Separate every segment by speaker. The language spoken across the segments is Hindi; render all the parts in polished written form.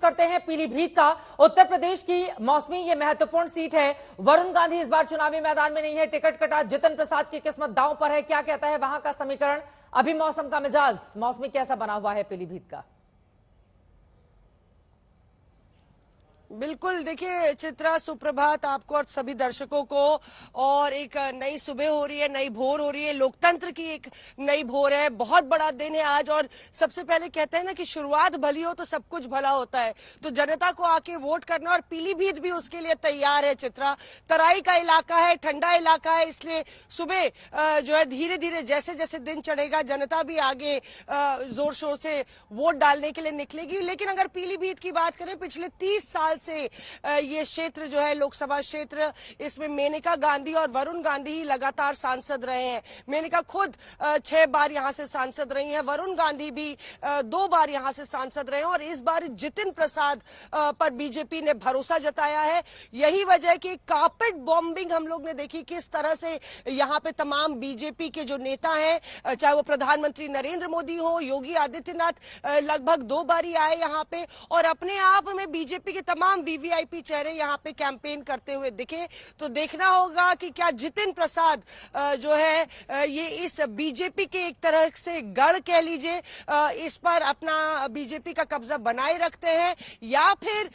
Speaker 1: करते हैं पीलीभीत का। उत्तर प्रदेश की मौसमी ये महत्वपूर्ण सीट है। वरुण गांधी इस बार चुनावी मैदान में नहीं है, टिकट कटा। जितिन प्रसाद की किस्मत दांव पर है। क्या कहता है वहां का समीकरण? अभी मौसम का मिजाज मौसमी कैसा बना हुआ है पीलीभीत का?
Speaker 2: बिल्कुल, देखिए चित्रा, सुप्रभात आपको और सभी दर्शकों को। और एक नई सुबह हो रही है, नई भोर हो रही है, लोकतंत्र की एक नई भोर है। बहुत बड़ा दिन है आज। और सबसे पहले कहते हैं ना कि शुरुआत भली हो तो सब कुछ भला होता है, तो जनता को आके वोट करना, और पीलीभीत भी उसके लिए तैयार है। चित्रा, तराई का इलाका है, ठंडा इलाका है, इसलिए सुबह जो है धीरे धीरे जैसे जैसे दिन चढ़ेगा जनता भी आगे जोर शोर से वोट डालने के लिए निकलेगी। लेकिन अगर पीलीभीत की बात करें, पिछले 30 साल से ये क्षेत्र जो है लोकसभा क्षेत्र, इसमें मेनका गांधी और वरुण गांधी ही लगातार सांसद रहे हैं। मेनका खुद 6 बार यहां से सांसद रही हैं, वरुण गांधी भी 2 बार यहां से सांसद रहे हैं। और इस बार जितिन प्रसाद पर बीजेपी ने भरोसा जताया है। यही वजह है कि कारपेट बॉम्बिंग हम लोग ने देखी किस तरह से यहां पे तमाम बीजेपी के जो नेता हैं, चाहे वो प्रधानमंत्री नरेंद्र मोदी हो, योगी आदित्यनाथ लगभग 2 बार ही आए यहाँ पे, और अपने आप में बीजेपी के तमाम वीवीआईपी चेहरे यहाँ पे कैंपेन करते हुए दिखे। तो देखना होगा कि क्या जितिन प्रसाद जो है ये इस बीजेपी के एक तरह से गढ़ कह लीजिए, इस पर अपना बीजेपी का कब्जा बनाए रखते हैं, या फिर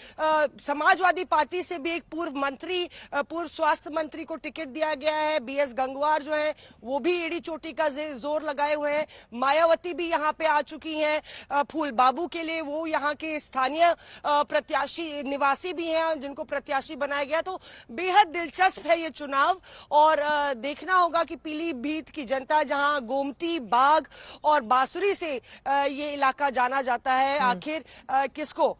Speaker 2: समाजवादी पार्टी से भी एक पूर्व मंत्री, पूर्व स्वास्थ्य मंत्री को टिकट दिया गया है। बीएस गंगवार जो है वो भी एड़ी चोटी का जोर लगाए हुए हैं। मायावती भी यहाँ पे आ चुकी हैं फूल बाबू के लिए, वो यहाँ के स्थानीय प्रत्याशी निवासी भी हैं जिनको प्रत्याशी बनाया गया। तो बेहद दिलचस्प है ये चुनाव। और देखना होगा कि पीलीभीत की जनता, जहां गोमती, बाघ और बांसुरी से ये इलाका जाना जाता है, आखिर किसको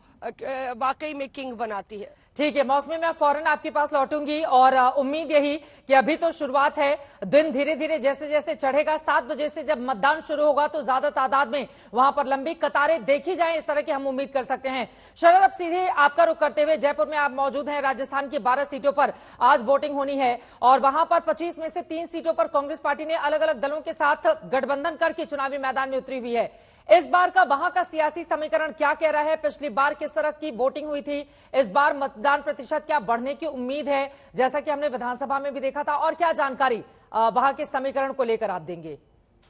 Speaker 2: वाकई में किंग बनाती है।
Speaker 1: ठीक है मौसमी, मैं फौरन आपके पास लौटूंगी। और उम्मीद यही कि अभी तो शुरुआत है, दिन धीरे धीरे जैसे जैसे चढ़ेगा, 7 बजे से जब मतदान शुरू होगा तो ज्यादा तादाद में वहां पर लंबी कतारें देखी जाएं, इस तरह की हम उम्मीद कर सकते हैं। शरद, अब सीधे आपका रुख करते हुए, जयपुर में आप मौजूद हैं। राजस्थान की 12 सीटों पर आज वोटिंग होनी है और वहां पर 25 में से 3 सीटों पर कांग्रेस पार्टी ने अलग अलग दलों के साथ गठबंधन करके चुनावी मैदान में उतरी हुई है। इस बार का वहां का सियासी समीकरण क्या कह रहा है? पिछली बार किस तरह की वोटिंग हुई थी? इस बार मतदान प्रतिशत क्या बढ़ने की उम्मीद है, जैसा कि हमने विधानसभा में भी देखा था? और क्या जानकारी वहां के समीकरण को लेकर आप देंगे?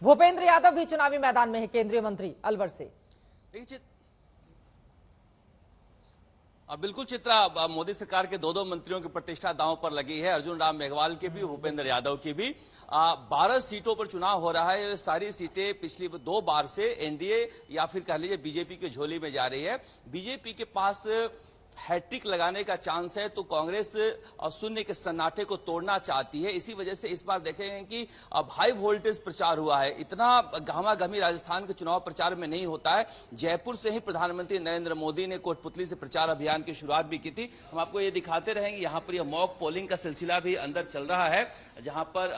Speaker 1: भूपेंद्र यादव भी चुनावी मैदान में है, केंद्रीय मंत्री अलवर से।
Speaker 3: बिल्कुल चित्रा, मोदी सरकार के 2 मंत्रियों की प्रतिष्ठा दांव पर लगी है, अर्जुन राम मेघवाल की भी, भूपेंद्र यादव की भी। 12 सीटों पर चुनाव हो रहा है। सारी सीटें पिछली 2 बार से एनडीए या फिर कह लीजिए बीजेपी की झोली में जा रही है। बीजेपी के पास हैट्रिक लगाने का चांस है, तो कांग्रेस शून्य के सन्नाटे को तोड़ना चाहती है। इसी वजह से इस बार देखेंगे कि अब हाई वोल्टेज प्रचार हुआ है। इतना घमाघमी राजस्थान के चुनाव प्रचार में नहीं होता है। जयपुर से ही प्रधानमंत्री नरेंद्र मोदी ने कोटपुतली से प्रचार अभियान की शुरुआत भी की थी। हम आपको ये दिखाते रहेंगे। यहाँ पर यह मॉक पोलिंग का सिलसिला भी अंदर चल रहा है, जहां पर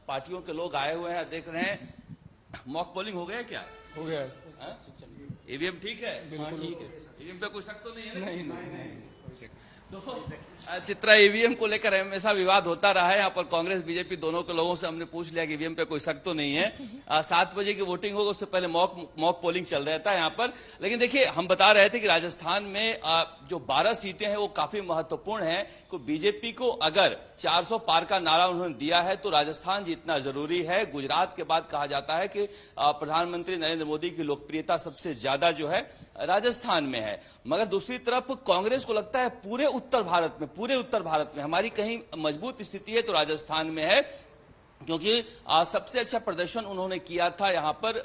Speaker 3: पार्टियों के लोग आए हुए हैं। देख रहे हैं मॉक पोलिंग हो गया क्या? हो गया। ईवीएम ठीक है? ठीक है। ईवीएम पे कोई शक तो नहीं है? नहीं। तो चित्रा, ईवीएम को लेकर हमेशा विवाद होता रहा है। यहाँ पर कांग्रेस बीजेपी दोनों के लोगों से हमने पूछ लिया कि ईवीएम पे कोई शक तो नहीं है। 7 बजे की वोटिंग होगा, उससे पहले मॉक पोलिंग चल रहा था यहाँ पर। लेकिन देखिए, हम बता रहे थे कि राजस्थान में जो 12 सीटें हैं वो काफी महत्वपूर्ण हैं। तो बीजेपी को अगर 400 पार का नारा उन्होंने दिया है तो राजस्थान जीतना जरूरी है। गुजरात के बाद कहा जाता है कि प्रधानमंत्री नरेंद्र मोदी की लोकप्रियता सबसे ज्यादा जो है राजस्थान में है। मगर दूसरी तरफ कांग्रेस को लगता है पूरे उत्तर भारत में हमारी कहीं मजबूत स्थिति है तो राजस्थान में है, क्योंकि सबसे अच्छा प्रदर्शन उन्होंने किया था यहां पर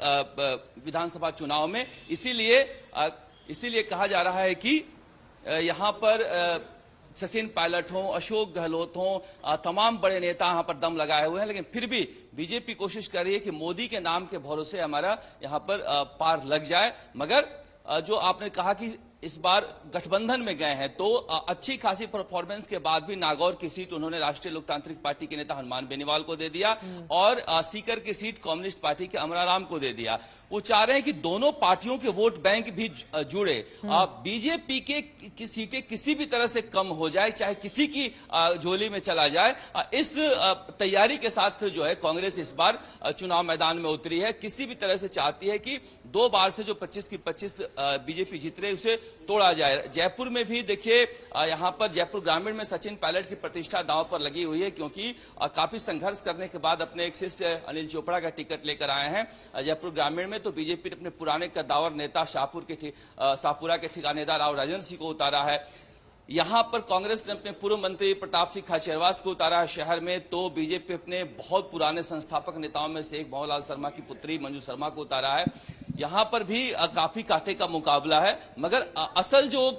Speaker 3: विधानसभा चुनाव में। इसीलिए कहा जा रहा है कि यहां पर सचिन पायलट हो, अशोक गहलोत हो, तमाम बड़े नेता यहां पर दम लगाए हुए हैं। लेकिन फिर भी बीजेपी कोशिश कर रही है कि मोदी के नाम के भरोसे हमारा यहां पर पार लग जाए। मगर जो आपने कहा कि इस बार गठबंधन में गए हैं, तो अच्छी खासी परफॉर्मेंस के बाद भी नागौर की सीट उन्होंने राष्ट्रीय लोकतांत्रिक पार्टी के नेता हनुमान बेनीवाल को दे दिया और सीकर की सीट कम्युनिस्ट पार्टी के अमराराम को दे दिया। वो चाह रहे हैं कि दोनों पार्टियों के वोट बैंक भी जुड़े। बीजेपी की सीटें किसी भी तरह से कम हो जाए, चाहे किसी की झोली में चला जाए, इस तैयारी के साथ जो है कांग्रेस इस बार चुनाव मैदान में उतरी है। किसी भी तरह से चाहती है कि 2 बार से जो 25 की 25 बीजेपी जीत रही उसे तोड़ा जाए। जयपुर में भी देखिए यहां पर जयपुर ग्रामीण में सचिन पायलट की प्रतिष्ठा दांव पर लगी हुई है, क्योंकि काफी संघर्ष करने के बाद अपने एक शिष्य अनिल चोपड़ा का टिकट लेकर आए हैं जयपुर ग्रामीण में। तो बीजेपी ने अपने पुराने कद्दावर नेता शाहपुरा के ठिकानेदार राव राजेंद्र सिंह को उतारा है। यहां पर कांग्रेस ने अपने पूर्व मंत्री प्रताप सिंह खाचरियावास को उतारा है शहर में। तो बीजेपी अपने बहुत पुराने संस्थापक नेताओं में से एक भंवरलाल शर्मा की पुत्री मंजू शर्मा को उतारा है। यहां पर भी काफी कांटे का मुकाबला है, मगर असल जो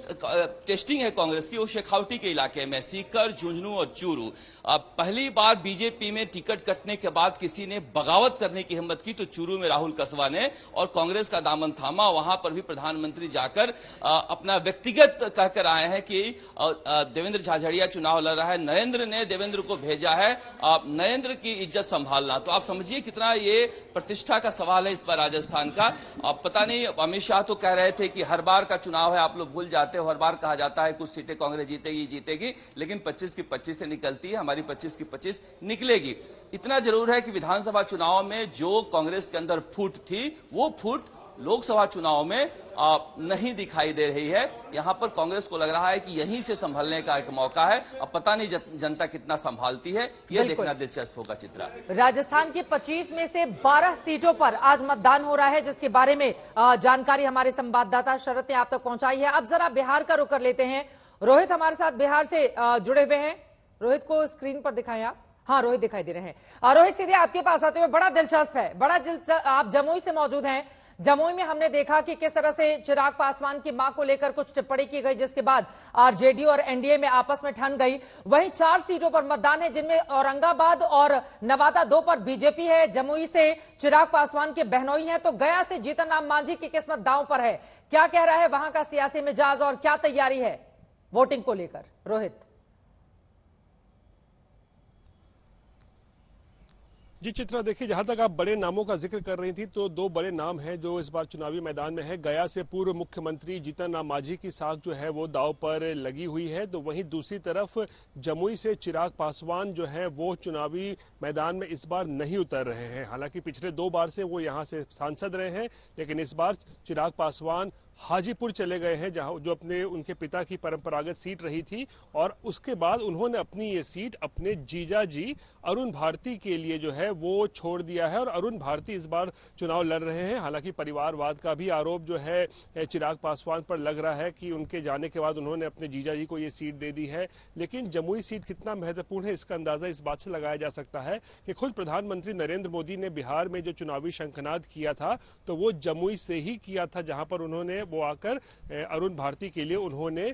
Speaker 3: टेस्टिंग है कांग्रेस की वो शेखावटी के इलाके में, सीकर, झुंझुनू और चूरू। पहली बार बीजेपी में टिकट कटने के बाद किसी ने बगावत करने की हिम्मत की तो चूरू में राहुल कसवा ने, और कांग्रेस का दामन थामा। वहां पर भी प्रधानमंत्री जाकर अपना व्यक्तिगत कहकर आए हैं कि देवेंद्र झाझड़िया चुनाव लड़ रहा है, नरेंद्र ने देवेंद्र को भेजा है, नरेंद्र की इज्जत संभालना। तो आप समझिए कितना ये प्रतिष्ठा का सवाल है इस बार राजस्थान का। अब पता नहीं, अमित शाह तो कह रहे थे कि हर बार का चुनाव है, आप लोग भूल जाते हो, हर बार कहा जाता है कुछ सीटें कांग्रेस जीतेगी, लेकिन 25 की 25 से निकलती है, हमारी 25 की 25 निकलेगी। इतना जरूर है कि विधानसभा चुनाव में जो कांग्रेस के अंदर फूट थी वो फूट लोकसभा चुनाव में नहीं दिखाई दे रही है। यहां पर कांग्रेस को लग रहा है कि यहीं से संभलने का एक मौका है। अब पता नहीं जनता कितना संभालती है, यह देखना दिलचस्प होगा। चित्रा,
Speaker 1: राजस्थान की 25 में से 12 सीटों पर आज मतदान हो रहा है, जिसके बारे में जानकारी हमारे संवाददाता शरद ने आप तक पहुंचाई है। अब जरा बिहार का रुख कर लेते हैं। रोहित हमारे साथ बिहार से जुड़े हुए हैं। रोहित को स्क्रीन पर दिखाएं आप। हाँ, रोहित दिखाई दे रहे हैं। रोहित, सीधे आपके पास आते हुए, बड़ा दिलचस्प है, आप जमुई से मौजूद हैं। जमुई में हमने देखा कि किस तरह से चिराग पासवान की मां को लेकर कुछ टिप्पणी की गई, जिसके बाद आरजेडी और एनडीए में आपस में ठन गई। वहीं 4 सीटों पर मतदान है, जिनमें औरंगाबाद और नवादा 2 पर बीजेपी है, जमुई से चिराग पासवान के बहनोई हैं, तो गया से जीतन राम मांझी की किस्मत दांव पर है। क्या कह रहा है वहां का सियासी मिजाज और क्या तैयारी है वोटिंग को लेकर? रोहित
Speaker 4: जी चित्रा, देखिए जहां तक आप बड़े नामों का जिक्र कर रही थी तो 2 बड़े नाम हैं जो इस बार चुनावी मैदान में है। गया से पूर्व मुख्यमंत्री जीतन राम मांझी की साख जो है वो दांव पर लगी हुई है, तो वहीं दूसरी तरफ जमुई से चिराग पासवान जो है वो चुनावी मैदान में इस बार नहीं उतर रहे हैं। हालांकि पिछले 2 बार से वो यहां से सांसद रहे हैं, लेकिन इस बार चिराग पासवान हाजीपुर चले गए हैं, जहां जो अपने उनके पिता की परंपरागत सीट रही थी, और उसके बाद उन्होंने अपनी ये सीट अपने जीजा जी अरुण भारती के लिए जो है वो छोड़ दिया है, और अरुण भारती इस बार चुनाव लड़ रहे हैं। हालांकि परिवारवाद का भी आरोप जो है चिराग पासवान पर लग रहा है कि उनके जाने के बाद उन्होंने अपने जीजा जी को ये सीट दे दी है। लेकिन जमुई सीट कितना महत्वपूर्ण है इसका अंदाजा इस बात से लगाया जा सकता है कि खुद प्रधानमंत्री नरेंद्र मोदी ने बिहार में जो चुनावी शंखनाद किया था तो वो जमुई से ही किया था, जहां पर उन्होंने वो आकर अरुण भारती के लिए उन्होंने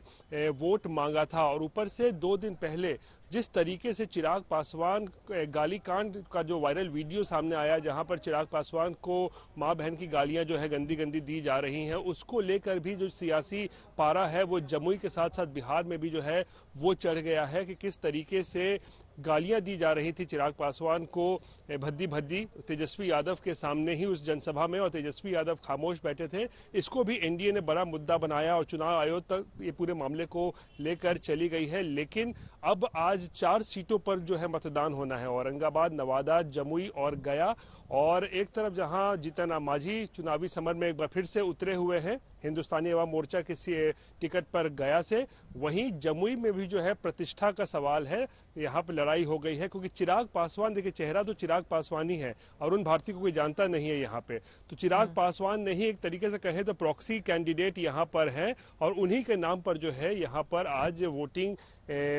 Speaker 4: वोट मांगा था। और ऊपर से 2 दिन पहले जिस तरीके से चिराग पासवान गाली कांड का जो वायरल वीडियो सामने आया, जहां पर चिराग पासवान को मां बहन की गालियां जो है गंदी गंदी दी जा रही हैं, उसको लेकर भी जो सियासी पारा है वो जमुई के साथ साथ बिहार में भी जो है वो चढ़ गया है कि किस तरीके से गालियां दी जा रही थी चिराग पासवान को भद्दी भद्दी तेजस्वी यादव के सामने ही उस जनसभा में, और तेजस्वी यादव खामोश बैठे थे। इसको भी एनडीए ने बड़ा मुद्दा बनाया और चुनाव आयोग तक ये पूरे मामले को लेकर चली गई है। लेकिन अब आज 4 सीटों पर जो है मतदान होना है, औरंगाबाद, नवादा, जमुई और गया। और एक तरफ जहां जीतन राम मांझी चुनावी समर में एक बार फिर से उतरे हुए हैं हिंदुस्तानी अवाम मोर्चा के टिकट पर गया से, वहीं जमुई में भी जो है प्रतिष्ठा का सवाल है, यहाँ पर लड़ाई हो गई है। क्योंकि चिराग पासवान, देखिए चेहरा तो चिराग पासवान ही है, अरुण भारती को कोई जानता नहीं है यहाँ पे, तो चिराग पासवान ने ही एक तरीके से कहें तो प्रॉक्सी कैंडिडेट यहाँ पर है, और उन्हीं के नाम पर जो है यहाँ पर आज वोटिंग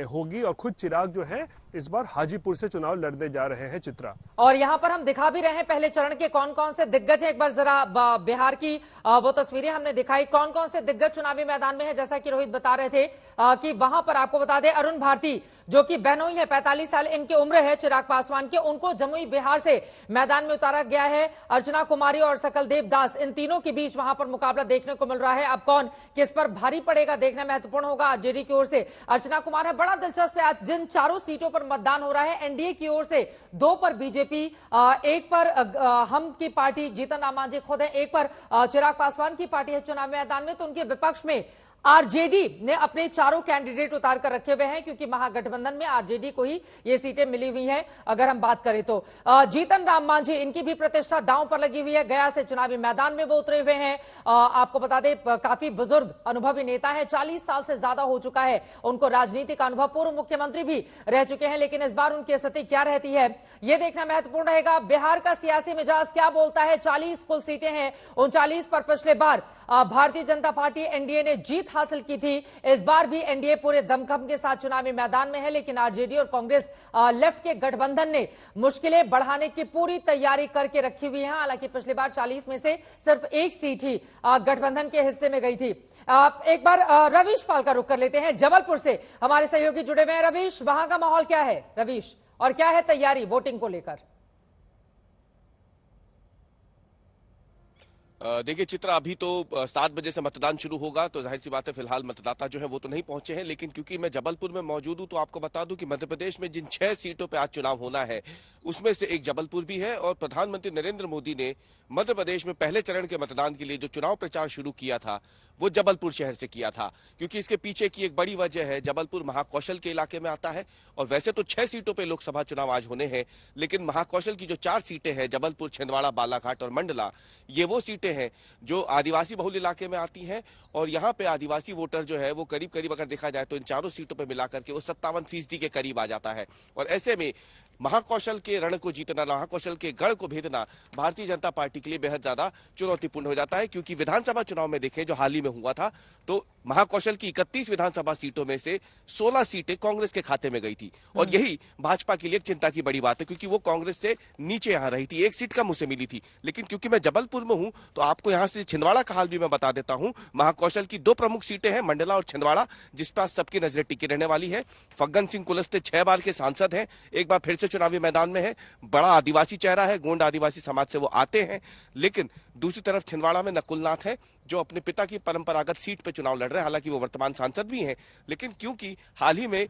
Speaker 4: होगी। और खुद चिराग जो है इस बार हाजीपुर से चुनाव लड़ने जा रहे हैं। चित्रा, और
Speaker 1: यहाँ पर हम दिखा भी रहे हैं पहले चरण के कौन कौन से दिग्गज हैं। एक बार जरा बिहार की वो तस्वीरें हमने दिखाई, कौन कौन से दिग्गज चुनावी मैदान में है। जैसा कि रोहित बता रहे थे कि वहां पर आपको बता दें, अरुण भारती जो कि बहनोई है, 45 साल इनकी उम्र है चिराग पासवान के, उनको जमुई बिहार से मैदान में उतारा गया है। अर्चना कुमारी और सकलदेव दास, इन तीनों के बीच वहां पर मुकाबला देखने को मिल रहा है। अब कौन किस पर भारी पड़ेगा देखना महत्वपूर्ण होगा। आरजेडी की ओर से अर्चना कुमार है। बड़ा दिलचस्प है, आज जिन 4 सीटों पर मतदान हो रहा है, एनडीए की ओर से 2 पर बीजेपी, 1 पर हम की पार्टी जीतन राम मांझी खुद है, 1 पर चिराग पासवान की पार्टी है चुनाव मैदान में। तो उनके विपक्ष में आरजेडी ने अपने चारों कैंडिडेट उतार कर रखे हुए हैं, क्योंकि महागठबंधन में आरजेडी को ही ये सीटें मिली हुई हैं। अगर हम बात करें तो जीतन राम मांझी, इनकी भी प्रतिष्ठा दांव पर लगी हुई है। गया से चुनावी मैदान में वो उतरे हुए हैं। आपको बता दें, काफी बुजुर्ग अनुभवी नेता है, 40 साल से ज्यादा हो चुका है उनको राजनीति का अनुभव। पूर्व मुख्यमंत्री भी रह चुके हैं, लेकिन इस बार उनकी स्थिति क्या रहती है यह देखना महत्वपूर्ण रहेगा। बिहार का सियासी मिजाज क्या बोलता है? 40 कुल सीटें हैं, 39 पर पिछले बार भारतीय जनता पार्टी एनडीए ने जीत हासिल की थी। इस बार भी एनडीए पूरे दमखम के साथ चुनावी मैदान में है, लेकिन आरजेडी और कांग्रेस लेफ्ट के गठबंधन ने मुश्किलें बढ़ाने की पूरी तैयारी करके रखी हुई है। हालांकि पिछली बार 40 में से सिर्फ एक सीट ही गठबंधन के हिस्से में गई थी। एक बार रवीश पाल का रुख कर लेते हैं। जबलपुर से हमारे सहयोगी जुड़े हुए हैं। रवीश, वहां का माहौल क्या है रवीश, और क्या है तैयारी वोटिंग को लेकर?
Speaker 5: देखिए चित्रा, अभी तो 7 बजे से मतदान शुरू होगा, तो जाहिर सी बात है फिलहाल मतदाता जो है वो तो नहीं पहुंचे हैं। लेकिन क्योंकि मैं जबलपुर में मौजूद हूं तो आपको बता दूं कि मध्य प्रदेश में जिन 6 सीटों पे आज चुनाव होना है उसमें से एक जबलपुर भी है। और प्रधानमंत्री नरेंद्र मोदी ने मध्य प्रदेश में पहले चरण के मतदान के लिए जो चुनाव प्रचार शुरू किया था वो जबलपुर शहर से किया था, क्योंकि इसके पीछे की एक बड़ी वजह है, जबलपुर महाकौशल के इलाके में आता है। और वैसे तो 6 सीटों पे लोकसभा चुनाव आज होने हैं, लेकिन महाकौशल की जो 4 सीटें हैं, जबलपुर, छिंदवाड़ा, बालाघाट और मंडला, ये वो सीटें हैं जो आदिवासी बहुल इलाके में आती हैं। और यहाँ पे आदिवासी वोटर जो है वो करीब करीब अगर देखा जाए तो इन चारों सीटों पर मिलाकर के वो 57% के करीब आ जाता है। और ऐसे में महाकौशल के रण को जीतना, महाकौशल के गढ़ को भेदना भारतीय जनता पार्टी के लिए बेहद ज्यादा चुनौतीपूर्ण हो जाता है। क्योंकि विधानसभा चुनाव में देखें जो हाल ही में हुआ था, तो महाकौशल की 31 विधानसभा सीटों में से 16 सीटें कांग्रेस के खाते में गई थी। और यही भाजपा के लिए एक चिंता की बड़ी बात है, क्योंकि वो कांग्रेस से नीचे यहां रही थी, एक सीट कम उसे मिली थी। लेकिन क्योंकि मैं जबलपुर में हूं तो आपको यहां से छिंदवाड़ा का हाल भी मैं बता देता हूं। महाकौशल की 2 प्रमुख सीटें हैं, मंडला और छिंदवाड़ा, जिस पर सबकी नजरें टिकी रहने वाली है। फग्गन सिंह कुलस्ते 6 बार के सांसद हैं, एक बार फिर से चुनावी मैदान में है। बड़ा आदिवासी चेहरा है, गोंड आदिवासी समाज से वो आते हैं। लेकिन दूसरी तरफ छिंदवाड़ा में नकुलनाथ है, जो अपने पिता की परंपरागत सीट पे चुनाव लड़ रहे हैं। हालांकि वो वर्तमान सांसद भी हैं, लेकिन क्योंकि हाल ही में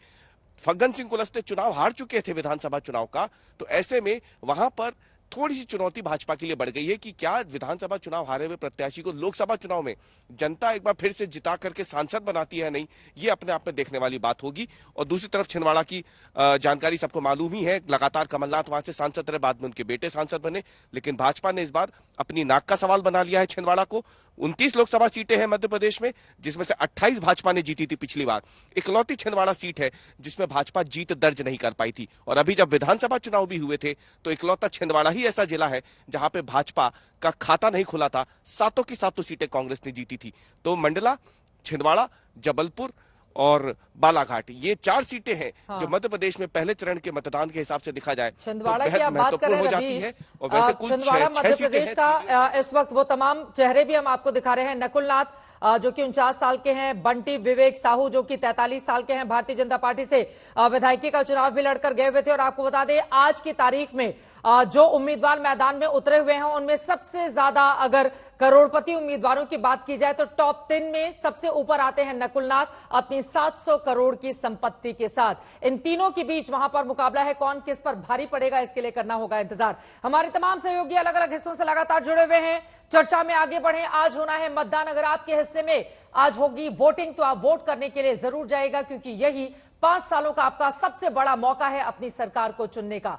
Speaker 5: फग्गन सिंह कुलस्ते चुनाव हार चुके थे विधानसभा चुनाव का, तो ऐसे में वहां पर थोड़ी सी चुनौती भाजपा के लिए बढ़ गई है कि क्या विधानसभा चुनाव हारे हुए प्रत्याशी को लोकसभा चुनाव में जनता एक बार फिर से जिता करके सांसद बनाती है नहीं, ये अपने आप में देखने वाली बात होगी। और दूसरी तरफ छिंदवाड़ा की जानकारी सबको मालूम ही है, लगातार कमलनाथ वहां से सांसद रहे, बाद में उनके बेटे सांसद बने। लेकिन भाजपा ने इस बार अपनी नाक का सवाल बना लिया है छिंदवाड़ा को। 29 लोकसभा सीटें हैं मध्य प्रदेश में, जिसमें से 28 भाजपा ने जीती थी पिछली बार। इकलौती छिंदवाड़ा सीट है जिसमें भाजपा जीत दर्ज नहीं कर पाई थी। और अभी जब विधानसभा चुनाव भी हुए थे तो इकलौता छिंदवाड़ा ही ऐसा जिला है जहां पे भाजपा का खाता नहीं खुला था। 7 की 7 सीटें कांग्रेस ने जीती थी। तो मंडला, छिंदवाड़ा, जबलपुर और बालाघाट, ये 4 सीटें हैं जो मध्य प्रदेश में पहले चरण के मतदान के हिसाब से देखा जाए
Speaker 1: छिंदवाड़ा
Speaker 5: तो
Speaker 1: की आप बात कर रहे
Speaker 5: हो
Speaker 1: हैं
Speaker 5: जाती
Speaker 1: रवीश,
Speaker 5: है। और वैसे कुल
Speaker 1: छिंदवाड़ा मध्य प्रदेश का इस वक्त वो तमाम चेहरे भी हम आपको दिखा रहे हैं। नकुलनाथ जो कि 49 साल के हैं, बंटी विवेक साहू जो कि 43 साल के हैं, भारतीय जनता पार्टी से विधायकी का चुनाव भी लड़कर गए हुए थे। और आपको बता दें आज की तारीख में जो उम्मीदवार मैदान में उतरे हुए हैं उनमें सबसे ज्यादा अगर करोड़पति उम्मीदवारों की बात की जाए तो टॉप 10 में सबसे ऊपर आते हैं नकुलनाथ अपनी 700 करोड़ की संपत्ति के साथ। इन तीनों के बीच वहां पर मुकाबला है, कौन किस पर भारी पड़ेगा इसके लिए करना होगा इंतजार। हमारे तमाम सहयोगी अलग अलग हिस्सों से लगातार जुड़े हुए हैं, चर्चा में आगे बढ़े। आज होना है मतदान, अगर आपके हिस्से में आज होगी वोटिंग तो आप वोट करने के लिए जरूर जाएगा, क्योंकि यही 5 सालों का आपका सबसे बड़ा मौका है अपनी सरकार को चुनने का।